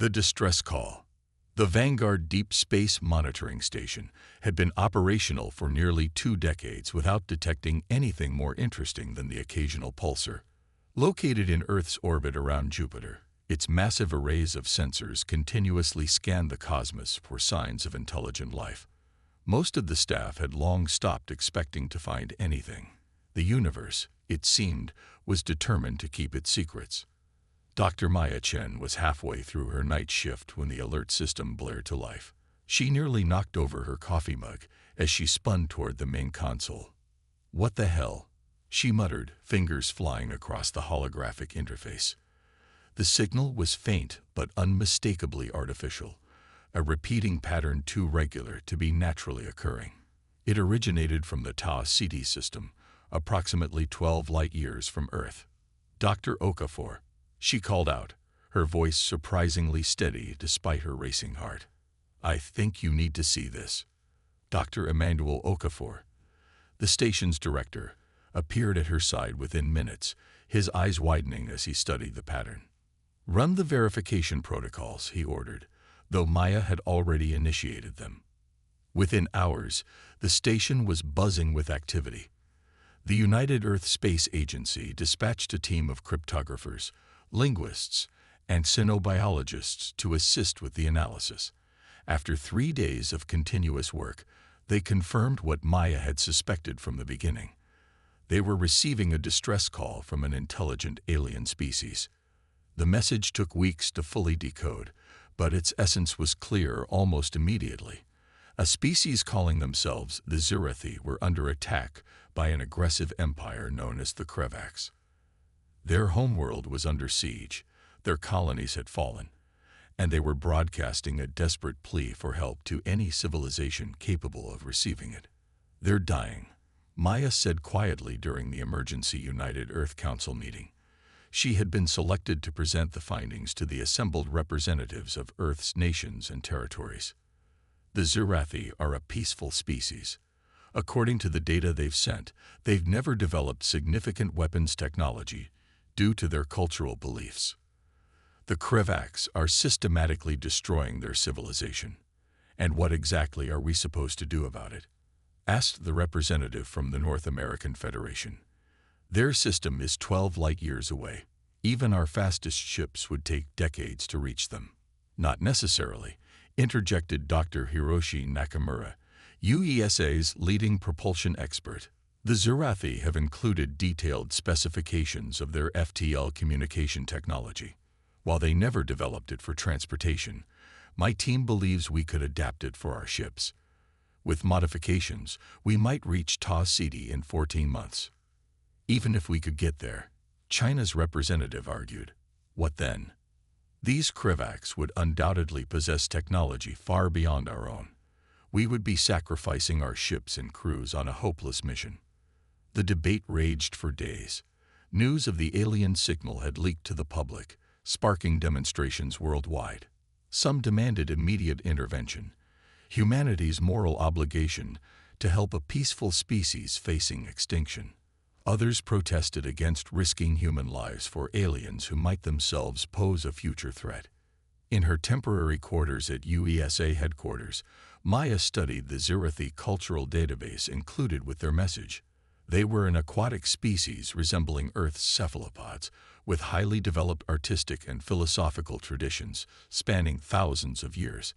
The distress call. The Vanguard Deep Space Monitoring Station had been operational for nearly 2 decades without detecting anything more interesting than the occasional pulsar. Located in Earth's orbit around Jupiter, its massive arrays of sensors continuously scanned the cosmos for signs of intelligent life. Most of the staff had long stopped expecting to find anything. The universe, it seemed, was determined to keep its secrets. Dr. Maya Chen was halfway through her night shift when the alert system blared to life. She nearly knocked over her coffee mug as she spun toward the main console. "What the hell?" she muttered, fingers flying across the holographic interface. The signal was faint but unmistakably artificial, a repeating pattern too regular to be naturally occurring. It originated from the Tau Ceti system, approximately 12 light-years from Earth. "Dr. Okafor," she called out, her voice surprisingly steady despite her racing heart. "I think you need to see this." Dr. Emmanuel Okafor, the station's director, appeared at her side within minutes, his eyes widening as he studied the pattern. "Run the verification protocols," he ordered, though Maya had already initiated them. Within hours, the station was buzzing with activity. The United Earth Space Agency dispatched a team of cryptographers, linguists, and xenobiologists to assist with the analysis. After 3 days of continuous work, they confirmed what Maya had suspected from the beginning. They were receiving a distress call from an intelligent alien species. The message took weeks to fully decode, but its essence was clear almost immediately. A species calling themselves the Zirathi were under attack by an aggressive empire known as the Krevaks. Their homeworld was under siege, their colonies had fallen, and they were broadcasting a desperate plea for help to any civilization capable of receiving it. "They're dying," Maya said quietly during the emergency United Earth Council meeting. She had been selected to present the findings to the assembled representatives of Earth's nations and territories. "The Zirathi are a peaceful species. According to the data they've sent, they've never developed significant weapons technology due to their cultural beliefs. The Krevaks are systematically destroying their civilization. And what exactly are we supposed to do about it?" asked the representative from the North American Federation. "Their system is 12 light-years away. Even our fastest ships would take decades to reach them." "Not necessarily," interjected Dr. Hiroshi Nakamura, UESA's leading propulsion expert. "The Zirathi have included detailed specifications of their FTL communication technology. While they never developed it for transportation, my team believes we could adapt it for our ships. With modifications, we might reach Tau Ceti in 14 months. Even if we could get there," China's representative argued. "What then? These Krevaks would undoubtedly possess technology far beyond our own. We would be sacrificing our ships and crews on a hopeless mission." The debate raged for days. News of the alien signal had leaked to the public, sparking demonstrations worldwide. Some demanded immediate intervention, humanity's moral obligation to help a peaceful species facing extinction. Others protested against risking human lives for aliens who might themselves pose a future threat. In her temporary quarters at UESA headquarters, Maya studied the Zirathi cultural database included with their message. They were an aquatic species resembling Earth's cephalopods, with highly developed artistic and philosophical traditions spanning thousands of years.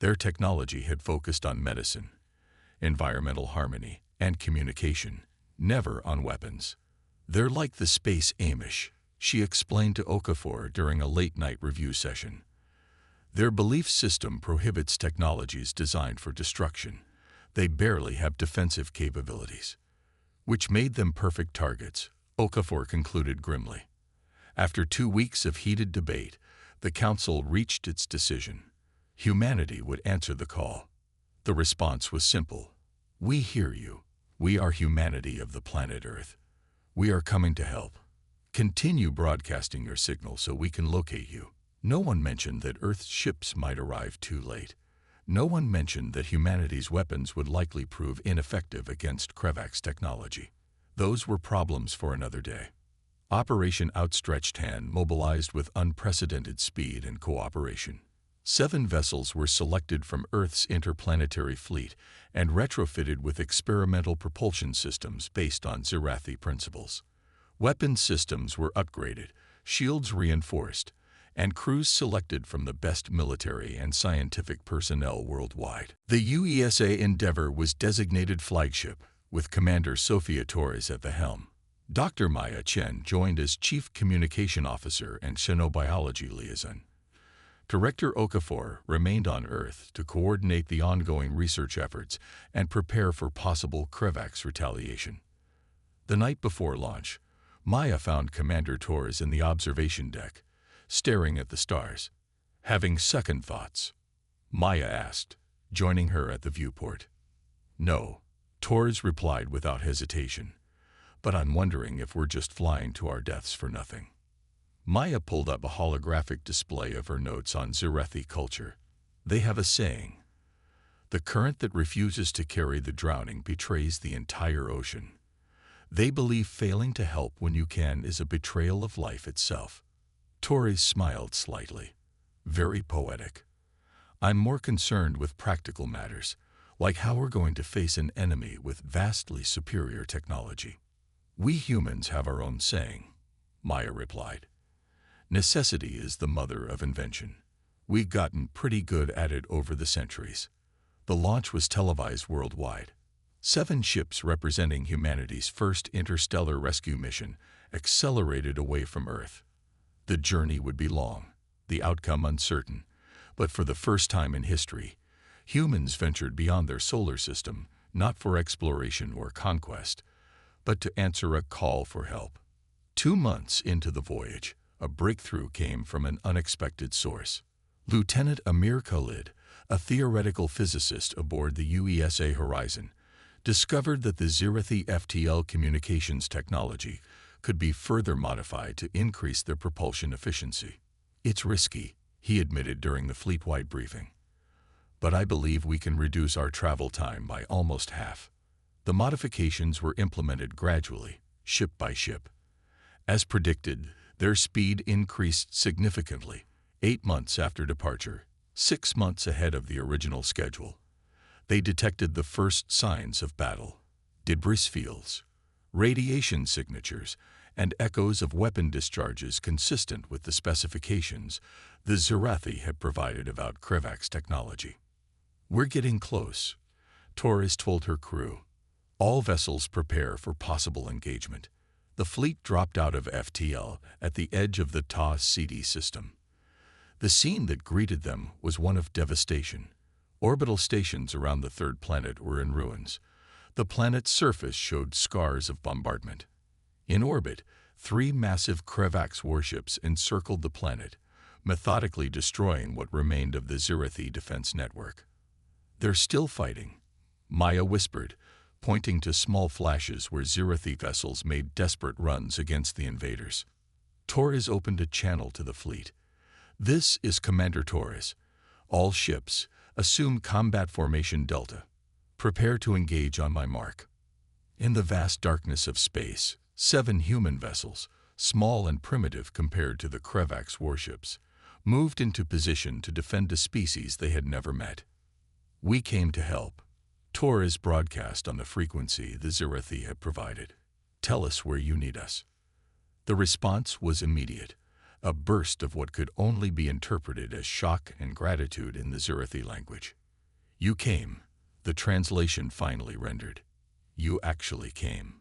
Their technology had focused on medicine, environmental harmony, and communication, never on weapons. "They're like the space Amish," she explained to Okafor during a late-night review session. "Their belief system prohibits technologies designed for destruction. They barely have defensive capabilities." "Which made them perfect targets," Okafor concluded grimly. After 2 weeks of heated debate, the Council reached its decision. Humanity would answer the call. The response was simple. "We hear you. We are humanity of the planet Earth. We are coming to help. Continue broadcasting your signal so we can locate you." No one mentioned that Earth's ships might arrive too late. No one mentioned that humanity's weapons would likely prove ineffective against Krevak's technology. Those were problems for another day. Operation Outstretched Hand mobilized with unprecedented speed and cooperation. 7 vessels were selected from Earth's interplanetary fleet and retrofitted with experimental propulsion systems based on Zirathi principles. Weapon systems were upgraded, shields reinforced, and crews selected from the best military and scientific personnel worldwide. The UESA Endeavour was designated flagship, with Commander Sophia Torres at the helm. Dr. Maya Chen joined as Chief Communication Officer and Xenobiology Liaison. Director Okafor remained on Earth to coordinate the ongoing research efforts and prepare for possible Krevax retaliation. The night before launch, Maya found Commander Torres in the observation deck, staring at the stars. Having second thoughts, Maya asked, joining her at the viewport. "No," Torres replied without hesitation, "but I'm wondering if we're just flying to our deaths for nothing." Maya pulled up a holographic display of her notes on Zirathi culture. They have a saying: "The current that refuses to carry the drowning betrays the entire ocean." They believe failing to help when you can is a betrayal of life itself. Torres smiled slightly. "Very poetic. I'm more concerned with practical matters, like how we're going to face an enemy with vastly superior technology." "We humans have our own saying," Maya replied. "Necessity is the mother of invention. We've gotten pretty good at it over the centuries." The launch was televised worldwide. 7 ships representing humanity's first interstellar rescue mission accelerated away from Earth. The journey would be long, the outcome uncertain, but for the first time in history, humans ventured beyond their solar system, not for exploration or conquest, but to answer a call for help. 2 months into the voyage, a breakthrough came from an unexpected source. Lieutenant Amir Khalid, a theoretical physicist aboard the UESA Horizon, discovered that the Zirathi FTL communications technology could be further modified to increase their propulsion efficiency. "It's risky," he admitted during the fleet-wide briefing, "but I believe we can reduce our travel time by almost half." The modifications were implemented gradually, ship by ship. As predicted, their speed increased significantly, 8 months after departure, 6 months ahead of the original schedule. They detected the first signs of battle: debris fields, radiation signatures, and echoes of weapon discharges consistent with the specifications the Zirathi had provided about Krevax technology. "We're getting close," Torres told her crew. "All vessels prepare for possible engagement." The fleet dropped out of FTL at the edge of the Ta-Ceti system. The scene that greeted them was one of devastation. Orbital stations around the third planet were in ruins. The planet's surface showed scars of bombardment. In orbit, 3 massive Krevax warships encircled the planet, methodically destroying what remained of the Zirathi defense network. "They're still fighting," Maya whispered, pointing to small flashes where Zirathi vessels made desperate runs against the invaders. Torres opened a channel to the fleet. "This is Commander Torres. All ships, assume combat formation Delta. Prepare to engage on my mark." In the vast darkness of space, 7 human vessels, small and primitive compared to the Krevax warships, moved into position to defend a species they had never met. "We came to help," Torres broadcast on the frequency the Zirathi had provided. "Tell us where you need us." The response was immediate, a burst of what could only be interpreted as shock and gratitude in the Zirathi language. "You came," the translation finally rendered. "You actually came."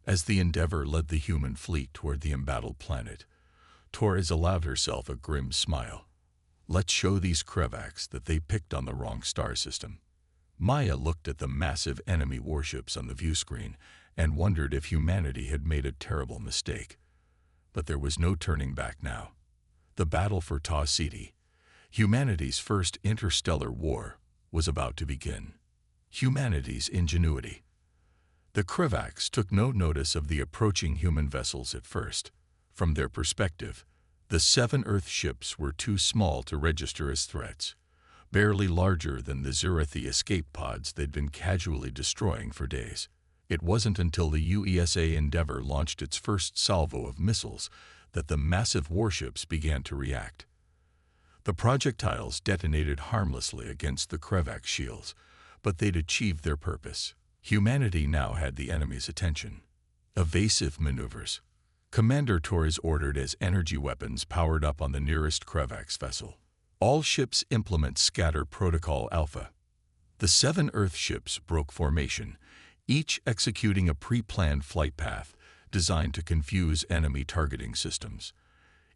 As the Endeavour led the human fleet toward the embattled planet, Torres allowed herself a grim smile. "Let's show these Krevax that they picked on the wrong star system." Maya looked at the massive enemy warships on the viewscreen and wondered if humanity had made a terrible mistake. But there was no turning back now. The battle for Ta-Ceti, humanity's first interstellar war, was about to begin. Humanity's ingenuity. The Krevax took no notice of the approaching human vessels at first. From their perspective, the 7 Earth ships were too small to register as threats, barely larger than the Zirathi escape pods they'd been casually destroying for days. It wasn't until the USA Endeavour launched its first salvo of missiles that the massive warships began to react. The projectiles detonated harmlessly against the Krevak shields, but they'd achieved their purpose. Humanity now had the enemy's attention. Evasive maneuvers. Commander Torres ordered as energy weapons powered up on the nearest Krevak's vessel. All ships implement Scatter Protocol Alpha. The 7 Earth ships broke formation, each executing a pre-planned flight path designed to confuse enemy targeting systems.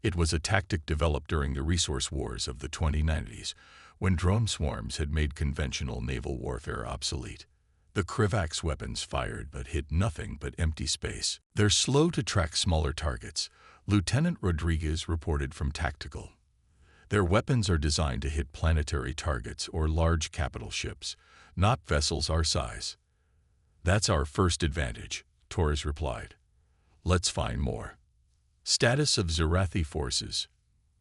It was a tactic developed during the resource wars of the 2090s, when drone swarms had made conventional naval warfare obsolete. The Krevak's weapons fired but hit nothing but empty space. They're slow to track smaller targets, Lieutenant Rodriguez reported from Tactical. Their weapons are designed to hit planetary targets or large capital ships, not vessels our size. That's our first advantage, Torres replied. Let's find more. Status of Zerathi forces.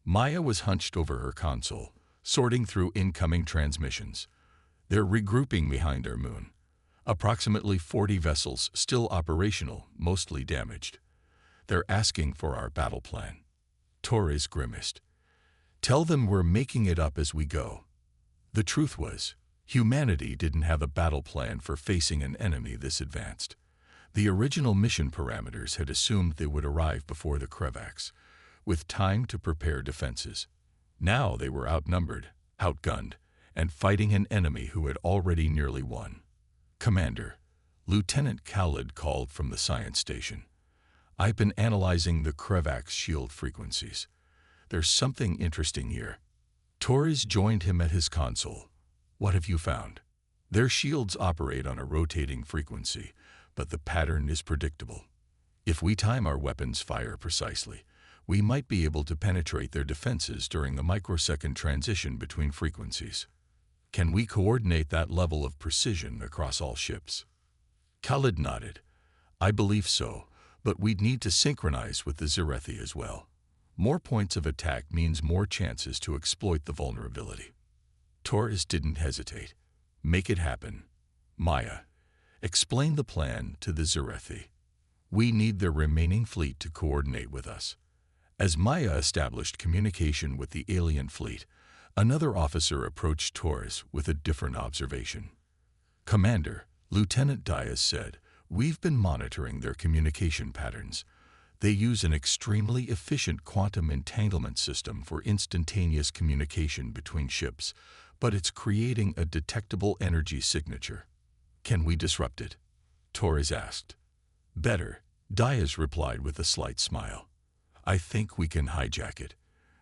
Maya was hunched over her console, sorting through incoming transmissions. They're regrouping behind our moon. Approximately 40 vessels still operational, mostly damaged. They're asking for our battle plan. Torres grimaced. Tell them we're making it up as we go. The truth was, humanity didn't have a battle plan for facing an enemy this advanced. The original mission parameters had assumed they would arrive before the Krevaks, with time to prepare defenses. Now they were outnumbered, outgunned, and fighting an enemy who had already nearly won. Commander, Lieutenant Khalid called from the science station. I've been analyzing the Krevak's shield frequencies. There's something interesting here. Torres joined him at his console. What have you found? Their shields operate on a rotating frequency, but the pattern is predictable. If we time our weapons fire precisely, we might be able to penetrate their defenses during the microsecond transition between frequencies. Can we coordinate that level of precision across all ships? Khalid nodded. I believe so, but we'd need to synchronize with the Zerathi as well. More points of attack means more chances to exploit the vulnerability. Torres didn't hesitate. Make it happen. Maya, explain the plan to the Zerathi. We need their remaining fleet to coordinate with us. As Maya established communication with the alien fleet, another officer approached Torres with a different observation. Commander, Lieutenant Diaz said, we've been monitoring their communication patterns. They use an extremely efficient quantum entanglement system for instantaneous communication between ships, but it's creating a detectable energy signature. Can we disrupt it? Torres asked. Better, Diaz replied with a slight smile. I think we can hijack it.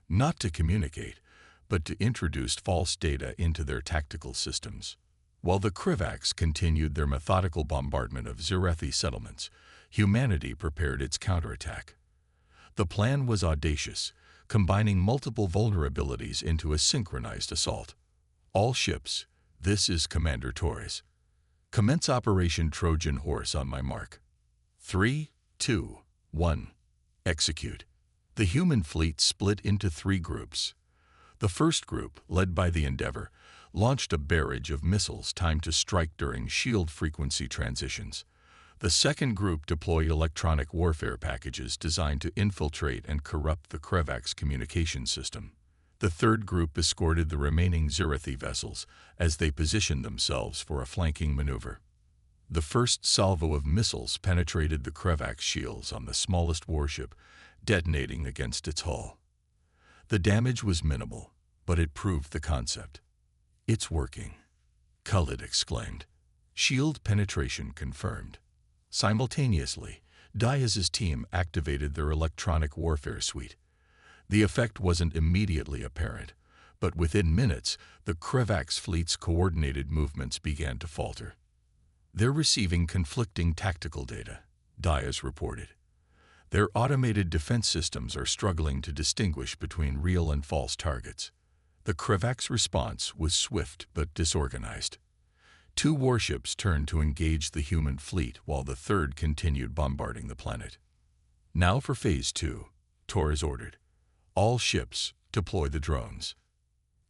Not to communicate, but to introduce false data into their tactical systems. While the Krevaks continued their methodical bombardment of Zerathi settlements, humanity prepared its counterattack. The plan was audacious, combining multiple vulnerabilities into a synchronized assault. All ships, this is Commander Torres. Commence Operation Trojan Horse on my mark. 3, 2, 1. Execute. The human fleet split into 3 groups. The first group, led by the Endeavour, launched a barrage of missiles timed to strike during shield frequency transitions. The second group deployed electronic warfare packages designed to infiltrate and corrupt the Krevak's communication system. The third group escorted the remaining Zerathi vessels as they positioned themselves for a flanking maneuver. The first salvo of missiles penetrated the Krevak's shields on the smallest warship, detonating against its hull. The damage was minimal, but it proved the concept. It's working, Khalid exclaimed. Shield penetration confirmed. Simultaneously, Diaz's team activated their electronic warfare suite. The effect wasn't immediately apparent, but within minutes, the Krevak's fleet's coordinated movements began to falter. They're receiving conflicting tactical data, Diaz reported. Their automated defense systems are struggling to distinguish between real and false targets. The Krevak's response was swift but disorganized. 2 warships turned to engage the human fleet while the third continued bombarding the planet. Now for Phase 2, Torres ordered. All ships, deploy the drones.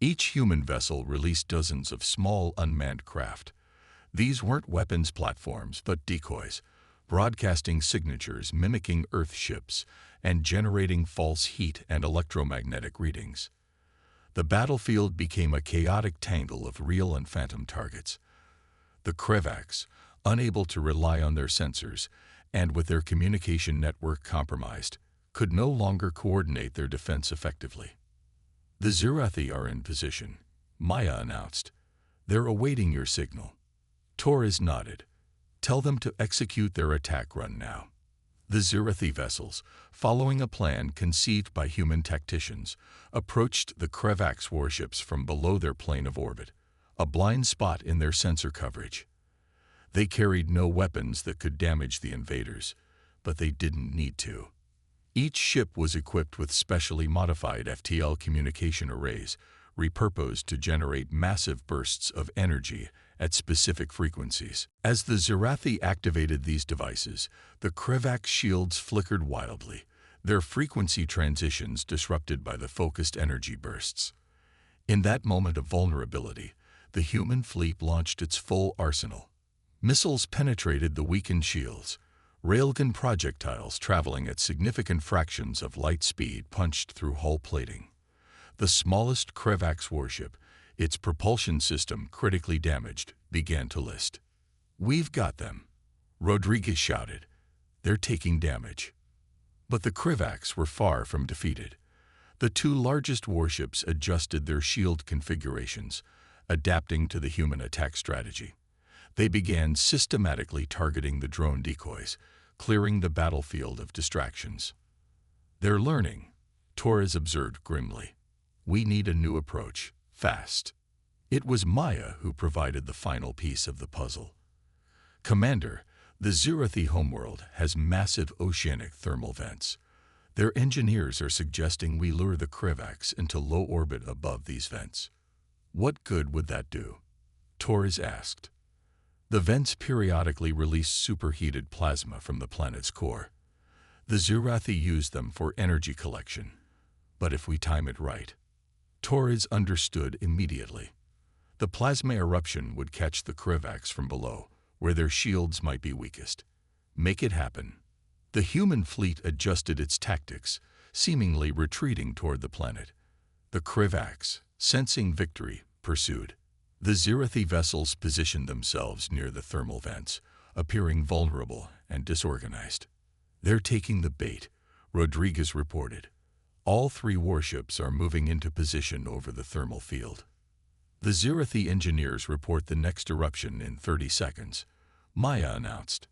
Each human vessel released dozens of small unmanned craft. These weren't weapons platforms, but decoys, broadcasting signatures mimicking Earth ships and generating false heat and electromagnetic readings. The battlefield became a chaotic tangle of real and phantom targets. The Krevaks, unable to rely on their sensors and with their communication network compromised, could no longer coordinate their defense effectively. "The Zirathi are in position," Maya announced. "They're awaiting your signal." Torres nodded. "Tell them to execute their attack run now." The Zirathi vessels, following a plan conceived by human tacticians, approached the Krevaks warships from below their plane of orbit, a blind spot in their sensor coverage. They carried no weapons that could damage the invaders, but they didn't need to. Each ship was equipped with specially modified FTL communication arrays, repurposed to generate massive bursts of energy at specific frequencies. As the Zirathi activated these devices, the Krevak shields flickered wildly, their frequency transitions disrupted by the focused energy bursts. In that moment of vulnerability, the human fleet launched its full arsenal. Missiles penetrated the weakened shields. Railgun projectiles traveling at significant fractions of light speed punched through hull plating. The smallest Krevaks warship, its propulsion system critically damaged, began to list. "We've got them," Rodriguez shouted. "They're taking damage." But the Krevaks were far from defeated. The two largest warships adjusted their shield configurations, adapting to the human attack strategy. They began systematically targeting the drone decoys, clearing the battlefield of distractions. "They're learning," Torres observed grimly. "We need a new approach, fast." It was Maya who provided the final piece of the puzzle. "Commander, the Zirathi homeworld has massive oceanic thermal vents. Their engineers are suggesting we lure the Krevaks into low orbit above these vents." "What good would that do?" Torres asked. "The vents periodically release superheated plasma from the planet's core. The Zirathi use them for energy collection. But if we time it right." Torres understood immediately. The plasma eruption would catch the Krevaks from below, where their shields might be weakest. Make it happen. The human fleet adjusted its tactics, seemingly retreating toward the planet. The Krevaks, sensing victory, pursued. The Zirathi vessels positioned themselves near the thermal vents, appearing vulnerable and disorganized. "They're taking the bait," Rodriguez reported. "All three warships are moving into position over the thermal field." "The Zirathi engineers report the next eruption in 30 seconds, Maya announced.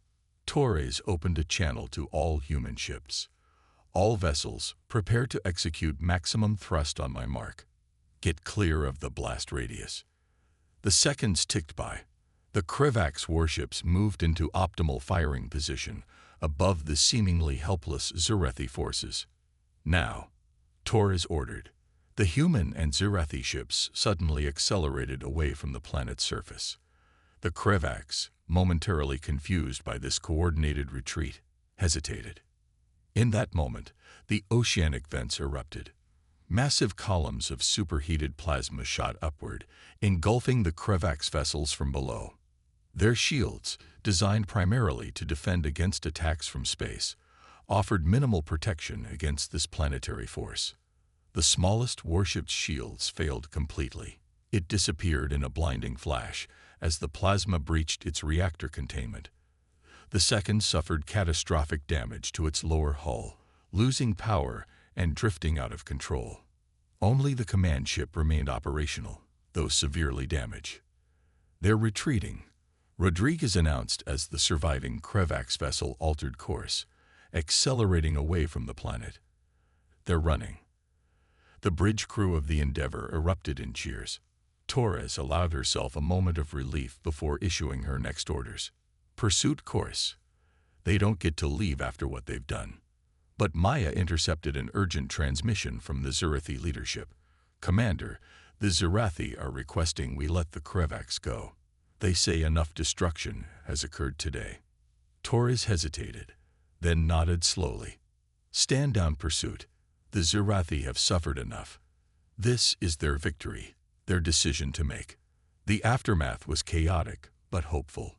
Torres opened a channel to all human ships. "All vessels, prepare to execute maximum thrust on my mark. Get clear of the blast radius." The seconds ticked by. The Krevaks warships moved into optimal firing position above the seemingly helpless Zirathi forces. "Now," Torres ordered. The human and Zirathi ships suddenly accelerated away from the planet's surface. The Krevaks, momentarily confused by this coordinated retreat, hesitated. In that moment, the oceanic vents erupted. Massive columns of superheated plasma shot upward, engulfing the Krevaks vessels from below. Their shields, designed primarily to defend against attacks from space, offered minimal protection against this planetary force. The smallest warship's shields failed completely. It disappeared in a blinding flash as the plasma breached its reactor containment. The second suffered catastrophic damage to its lower hull, losing power and drifting out of control. Only the command ship remained operational, though severely damaged. "They're retreating," Rodriguez announced as the surviving Krevaks vessel altered course, accelerating away from the planet. "They're running." The bridge crew of the Endeavor erupted in cheers. Torres allowed herself a moment of relief before issuing her next orders. "Pursuit course. They don't get to leave after what they've done." But Maya intercepted an urgent transmission from the Zirathi leadership. "Commander, the Zirathi are requesting we let the Krevaks go. They say enough destruction has occurred today." Torres hesitated, then nodded slowly. "Stand down, Pursuit. The Zirathi have suffered enough. This is their victory, their decision to make." The aftermath was chaotic, but hopeful.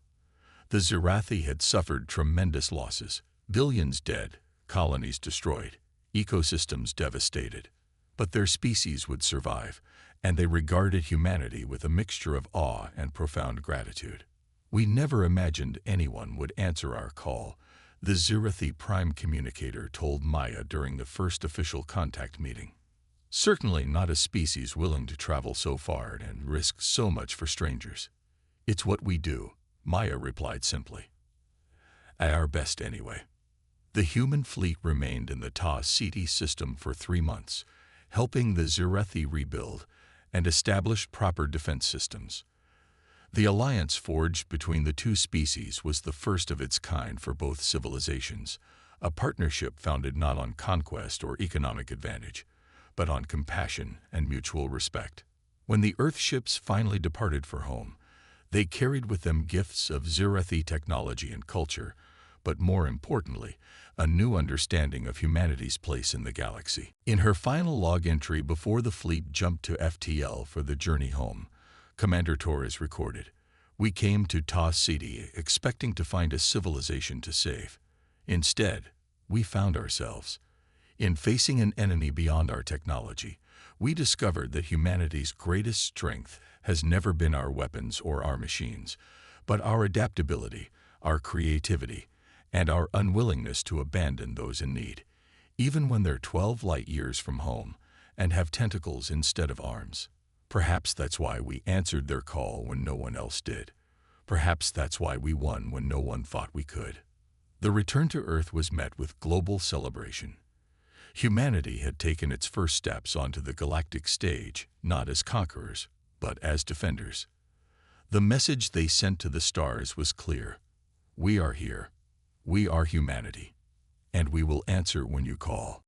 The Zirathi had suffered tremendous losses, billions dead, colonies destroyed, ecosystems devastated. But their species would survive, and they regarded humanity with a mixture of awe and profound gratitude. We never imagined anyone would answer our call, the Zirathi Prime Communicator told Maya during the first official contact meeting. Certainly not a species willing to travel so far and risk so much for strangers. It's what we do, Maya replied simply. At our best anyway. The human fleet remained in the Ta Ceti system for 3 months, helping the Zirathi rebuild and establish proper defense systems. The alliance forged between the two species was the first of its kind for both civilizations, a partnership founded not on conquest or economic advantage, but on compassion and mutual respect. When the Earthships finally departed for home, they carried with them gifts of Zirathi technology and culture, but more importantly, a new understanding of humanity's place in the galaxy. In her final log entry before the fleet jumped to FTL for the journey home, Commander Torres recorded, "We came to Ta Ceti expecting to find a civilization to save. Instead, we found ourselves. In facing an enemy beyond our technology, we discovered that humanity's greatest strength has never been our weapons or our machines, but our adaptability, our creativity, and our unwillingness to abandon those in need, even when they're 12 light years from home and have tentacles instead of arms. Perhaps that's why we answered their call when no one else did. Perhaps that's why we won when no one thought we could." The return to Earth was met with global celebration. Humanity had taken its first steps onto the galactic stage, not as conquerors, but as defenders. The message they sent to the stars was clear. We are here. We are humanity. And we will answer when you call.